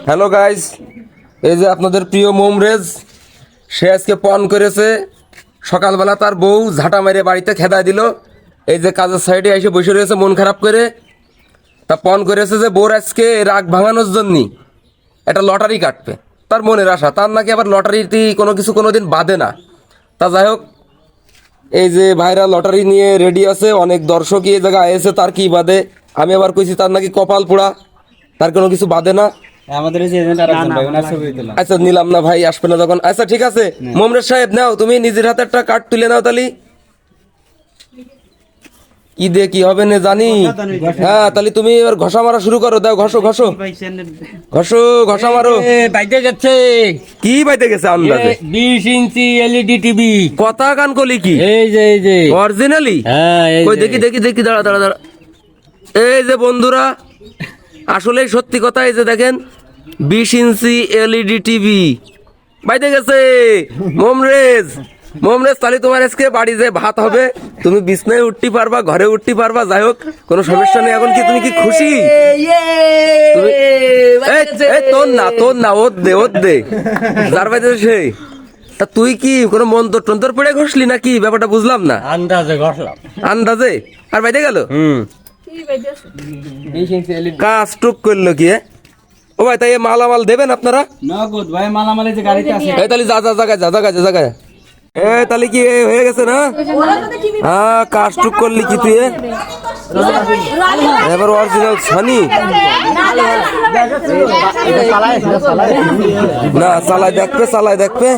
Hello guys, এই যে আপনাদের প্রিয় মোমরেজ, সে আজকে পণ করেছে। সকালবেলা তার বউ ঝাঁটা মেরে বাড়িতে খেদায় দিল। এই যে কাজের সাইডে এসে বসে রয়েছে মন খারাপ করে। তা পণ করেছে যে বউর আজকে রাগ ভাঙানোর জন্য একটা লটারি কাটবে। তার মনের আশা, তার নাকি আবার লটারিতে কোনো কিছু কোনোদিন বাদে না। তা যাই হোক, এই যে ভাইরা লটারি নিয়ে রেডি আছে, অনেক দর্শকই এই জায়গায় এসে। তার কি বাদে? আমি আবার কইছি তার নাকি কপাল পোড়া, তার কোনো কিছু বাদে না। আমাদের এই যে এজেন্ট আর একজন ভাই ওনার ছবি দিলাম। আচ্ছা নিলাম না ভাই, আসবে না যখন। আচ্ছা ঠিক আছে, মোমরেজ সাহেব নাও, তুমি নিজের হাতে একটা কার্ড তুলে নাও। তালি কি দিয়ে কি হবে না জানি। হ্যাঁ, তাহলে তুমি এবার ঘষা মারা শুরু করো। দাও, ঘষো ঘষো ঘষো, ঘষা মারো। বাইতে যাচ্ছে কি বাইতে গেছে আন্দাজে? 20 ইঞ্চি এলইডি টিভি। কথা কান কলি কি এই যে অরিজিনালি? হ্যাঁ, এই কই যে। দেখি দেখি দেখি, দাঁড়া দাঁড়া দাঁড়া। এই যে বন্ধুরা, আসলে সত্যি কথা, এই যে দেখেন 20 ইঞ্চি এলইডি টিভি বাইতে গেছে। মোমরেজ মোমরেজ, তাহলে তোমার আজকে বাড়ি যে ভাত হবে, তুমি বিছনায় উঠতে পারবা, ঘরে উঠতে পারবা। যাই হোক, কোনো সমস্যা নেই। এখন কি তুমি কি খুশি? তুমি- এই তোর না ওর দে যার বাইতে সে। তা তুই কি কোনো মন্তর টন্তর পড়ে ঘষলি নাকি? ব্যাপারটা বুঝলাম না। আন্দাজে ঘষলাম। আন্দাজে আর বাইতে গেল। 20 ইঞ্চি এলইডি। কাজ টুক করলো কি? ও ভাই, তাই এ মালামাল দেবেন আপনারা? নগদ ভাই মালামাল এই যে গাড়িতে আছে। এই তাহলে যা জায়গায় তাহলে কি হয়ে গেছে না? হ্যাঁ, কাজ টুক করলি কি তুই? এবার অরিজিনাল সানি না, চালায় দেখবে